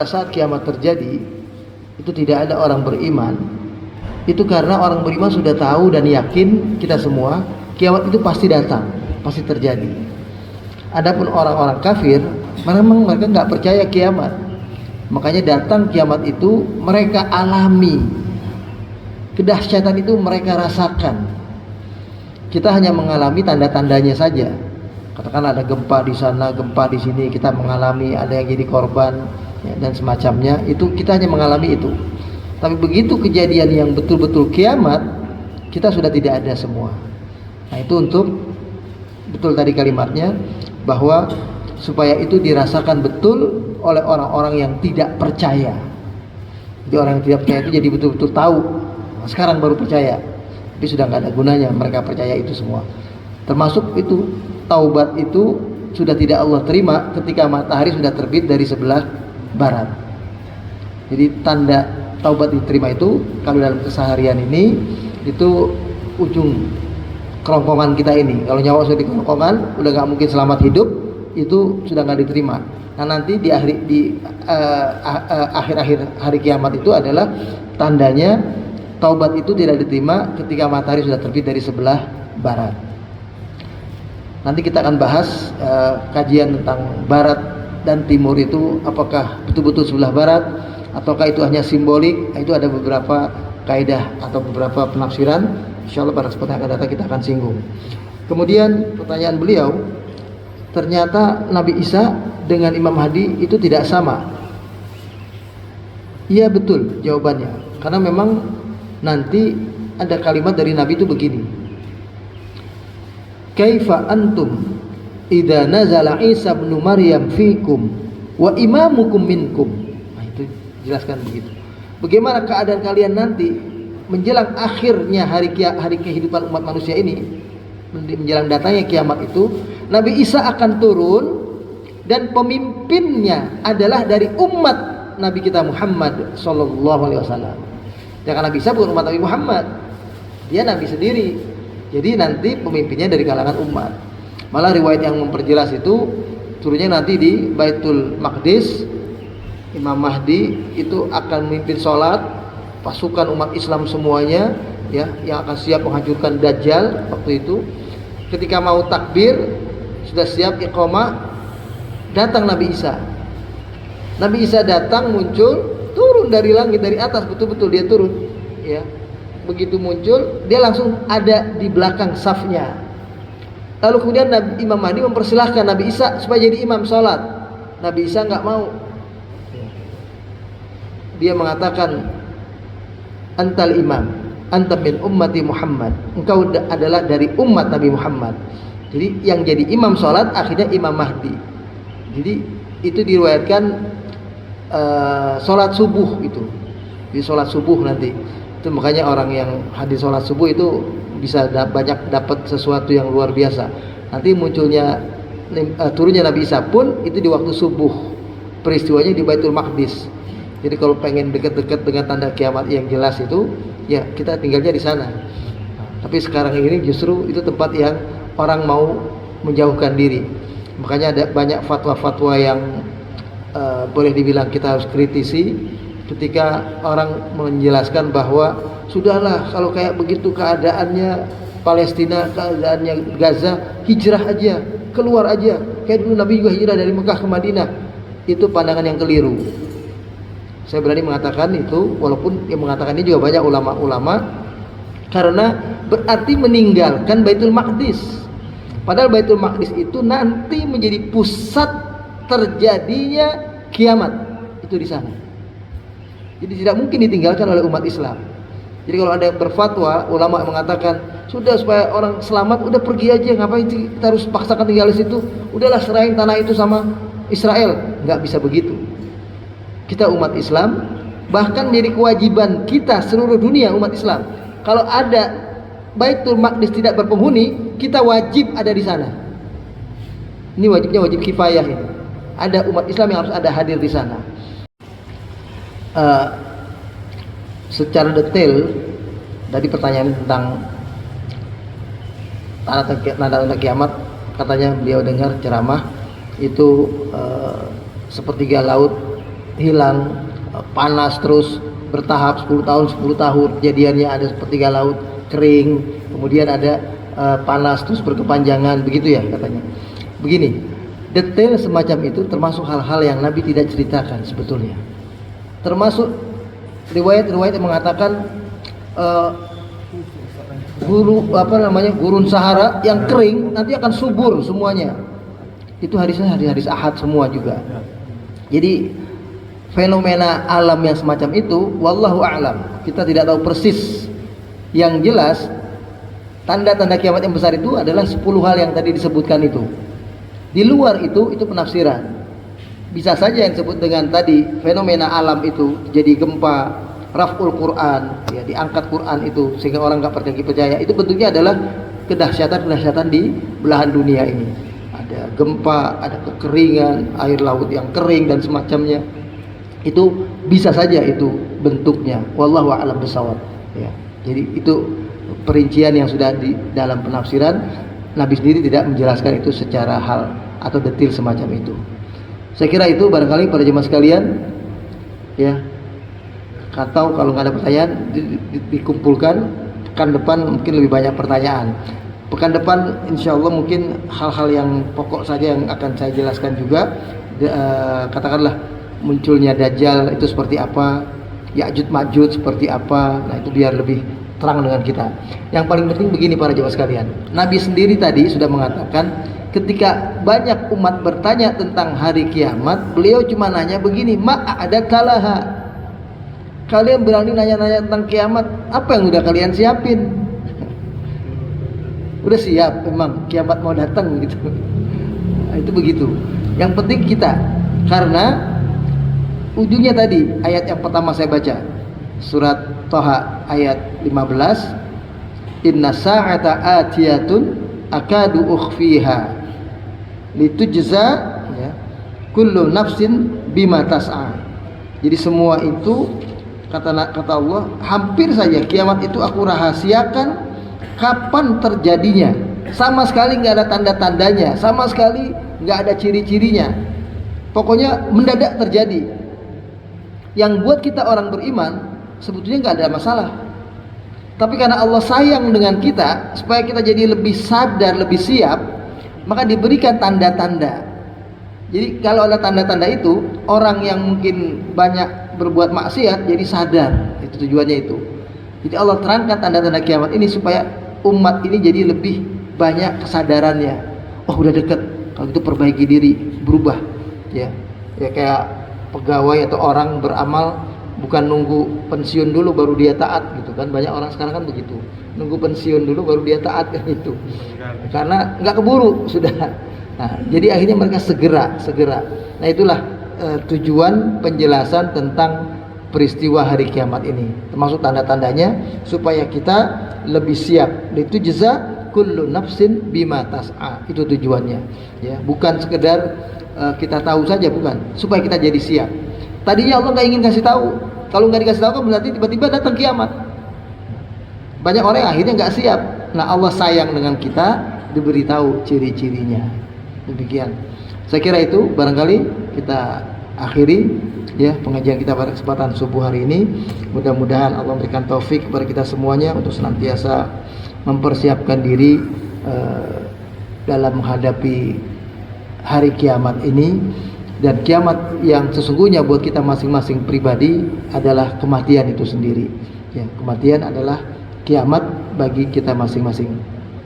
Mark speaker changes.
Speaker 1: Saat kiamat terjadi, itu tidak ada orang beriman. Itu karena orang beriman sudah tahu dan yakin, kita semua, kiamat itu pasti datang, pasti terjadi. Adapun orang-orang kafir, memang mereka nggak percaya kiamat. Makanya datang kiamat itu mereka alami, kedahsyatan itu mereka rasakan. Kita hanya mengalami tanda-tandanya saja. Katakan ada gempa di sana, gempa di sini, kita mengalami, ada yang jadi korban, ya, dan semacamnya. Itu kita hanya mengalami itu. Tapi begitu kejadian yang betul-betul kiamat, kita sudah tidak ada semua. Nah, itu untuk betul tadi kalimatnya, bahwa supaya itu dirasakan betul oleh orang-orang yang tidak percaya. Jadi orang yang tidak percaya itu jadi betul-betul tahu. Nah, sekarang baru percaya, tapi sudah nggak ada gunanya mereka percaya itu semua. Termasuk itu taubat itu sudah tidak Allah terima ketika matahari sudah terbit dari sebelah barat. Jadi tanda taubat diterima itu kalau dalam keseharian ini itu ujung kerongkongan kita ini. Kalau nyawa sudah di kerongkongan, udah nggak mungkin selamat hidup, itu sudah nggak diterima. Nah, nanti di akhir-akhir hari kiamat itu adalah tandanya taubat itu tidak diterima ketika matahari sudah terbit dari sebelah barat. Nanti kita akan bahas kajian tentang barat dan timur itu apakah betul-betul sebelah barat ataukah itu hanya simbolik. Itu ada beberapa kaidah atau beberapa penafsiran. Insyaallah pada kesempatan yang akan datang kita akan singgung. Kemudian pertanyaan beliau, ternyata Nabi Isa dengan Imam Mahdi itu tidak sama. Iya betul jawabannya, karena memang nanti ada kalimat dari Nabi itu begini, kaifa antum idza nazala Isa bin Maryam fikum wa imamukum minkum. Nah, itu jelaskan begitu. Bagaimana keadaan kalian nanti menjelang akhirnya hari kehidupan umat manusia ini, menjelang datangnya kiamat itu, Nabi Isa akan turun dan pemimpinnya adalah dari umat Nabi kita Muhammad sallallahu alaihi wasallam. Jangan Nabi Isa bukan umat Nabi Muhammad. Dia Nabi sendiri. Jadi nanti pemimpinnya dari kalangan umat. Malah riwayat yang memperjelas itu turunnya nanti di Baitul Maqdis. Imam Mahdi itu akan memimpin sholat, pasukan umat Islam semuanya, ya, yang akan siap menghancurkan Dajjal waktu itu. Ketika mau takbir, sudah siap iqamah, datang Nabi Isa. Nabi Isa datang, muncul, turun dari langit, dari atas, betul-betul dia turun, ya. Begitu muncul, dia langsung ada di belakang safnya. Lalu kemudian Imam Mahdi mempersilahkan Nabi Isa supaya jadi imam sholat. Nabi Isa nggak mau. Dia mengatakan, antal imam, anta min ummati Muhammad. Engkau adalah dari umat Nabi Muhammad. Jadi yang jadi imam sholat akhirnya Imam Mahdi. Jadi itu diriwayatkan sholat subuh itu. Di sholat subuh nanti. Itu makanya orang yang hadir sholat subuh itu bisa banyak dapat sesuatu yang luar biasa. Nanti munculnya turunnya Nabi Isa pun itu di waktu subuh. Peristiwanya di Baitul Maqdis. Jadi kalau pengen dekat-dekat dengan tanda kiamat yang jelas itu, ya kita tinggalnya di sana. Tapi sekarang ini justru itu tempat yang orang mau menjauhkan diri. Makanya ada banyak fatwa-fatwa yang boleh dibilang kita harus kritisi. Ketika orang menjelaskan bahwa sudahlah kalau kayak begitu keadaannya Palestina, keadaannya Gaza, hijrah aja, keluar aja. Kayak dulu Nabi juga hijrah dari Mekah ke Madinah. Itu pandangan yang keliru. Saya berani mengatakan itu, walaupun yang mengatakan ini juga banyak ulama-ulama, karena berarti meninggalkan Baitul Maqdis. Padahal Baitul Maqdis itu nanti menjadi pusat terjadinya kiamat. Itu di sana. Jadi tidak mungkin ditinggalkan oleh umat Islam. Jadi kalau ada yang berfatwa, ulama mengatakan sudah supaya orang selamat, udah pergi aja, ngapain kita harus paksakan tinggal di situ? Udahlah serahin tanah itu sama Israel. Nggak bisa begitu. Kita umat Islam, bahkan menjadi kewajiban kita seluruh dunia umat Islam. Kalau ada Baitul Maqdis tidak berpenghuni, kita wajib ada di sana. Ini wajibnya wajib kifayah ini. Ada umat Islam yang harus ada hadir di sana. Secara detail dari pertanyaan tentang tanda-tanda kiamat, katanya beliau dengar ceramah itu sepertiga laut hilang, panas terus bertahap 10 tahun 10 tahun, kejadiannya ada sepertiga laut kering, kemudian ada panas terus berkepanjangan, begitu ya katanya. Begini, detail semacam itu termasuk hal-hal yang Nabi tidak ceritakan sebetulnya. Termasuk riwayat-riwayat yang mengatakan gurun Sahara yang kering nanti akan subur semuanya. Itu hadisnya hadis Ahad semua juga. Jadi fenomena alam yang semacam itu wallahu a'lam, kita tidak tahu persis. Yang jelas tanda-tanda kiamat yang besar itu adalah 10 hal yang tadi disebutkan itu. Di luar itu penafsiran. Bisa saja yang disebut dengan tadi fenomena alam itu jadi gempa, raf'ul Quran, ya, diangkat Quran itu sehingga orang nggak percaya, itu bentuknya adalah kedahsyatan di belahan dunia ini. Ada gempa, ada kekeringan, air laut yang kering dan semacamnya. Itu bisa saja itu bentuknya. Wallahu a'lam bishawab. Ya. Jadi itu perincian yang sudah di dalam penafsiran. Nabi sendiri tidak menjelaskan itu secara hal atau detail semacam itu. Saya kira itu barangkali para jemaah sekalian, ya. Atau kalau nggak ada pertanyaan dikumpulkan, pekan depan mungkin lebih banyak pertanyaan. Pekan depan insya Allah mungkin hal-hal yang pokok saja yang akan saya jelaskan juga. Katakanlah munculnya Dajjal itu seperti apa, Ya'juj Ma'juj seperti apa. Nah itu biar lebih terang dengan kita. Yang paling penting begini para jemaah sekalian, Nabi sendiri tadi sudah mengatakan ketika banyak umat bertanya tentang hari kiamat, beliau cuma nanya begini, ada kalaha. Kalian berani nanya-nanya tentang kiamat, apa yang udah kalian siapin? Udah siap memang kiamat mau datang gitu. Nah, itu begitu. Yang penting kita, karena ujungnya tadi ayat yang pertama saya baca, surat Thaha ayat 15, inna sa'ata atiyatun akadu ukhfiha litujza, ya, kullu nafsin bima tas'a. Jadi semua itu kata Allah, hampir saja kiamat itu aku rahasiakan kapan terjadinya. Sama sekali nggak ada tanda-tandanya, sama sekali nggak ada ciri-cirinya. Pokoknya mendadak terjadi. Yang buat kita orang beriman sebetulnya nggak ada masalah. Tapi karena Allah sayang dengan kita supaya kita jadi lebih sadar, lebih siap, maka diberikan tanda-tanda. Jadi kalau ada tanda-tanda itu, orang yang mungkin banyak berbuat maksiat jadi sadar. Itu tujuannya itu. Jadi Allah terangkan tanda-tanda kiamat ini supaya umat ini jadi lebih banyak kesadarannya. Oh udah deket, kalau itu perbaiki diri, berubah. Ya kayak pegawai atau orang beramal, bukan nunggu pensiun dulu baru dia taat gitu kan. Banyak orang sekarang kan begitu, nunggu pensiun dulu baru dia taat kan itu, karena nggak keburu sudah. Nah jadi akhirnya mereka segera. Nah itulah tujuan penjelasan tentang peristiwa hari kiamat ini, termasuk tanda-tandanya supaya kita lebih siap. Itu jaza kullu nafsin bima tas'a, itu tujuannya, ya, bukan sekedar kita tahu saja, bukan, supaya kita jadi siap. Tadinya Allah nggak ingin kasih tahu. Kalau nggak dikasih tahu kan berarti tiba-tiba datang kiamat. Banyak orang yang akhirnya nggak siap. Nah Allah sayang dengan kita, diberitahu ciri-cirinya. Demikian. Saya kira itu barangkali kita akhiri, ya, pengajian kita pada kesempatan subuh hari ini. Mudah-mudahan Allah memberikan taufik kepada kita semuanya untuk senantiasa mempersiapkan diri dalam menghadapi hari kiamat ini. Dan kiamat yang sesungguhnya buat kita masing-masing pribadi adalah kematian itu sendiri. Ya, kematian adalah kiamat bagi kita masing-masing.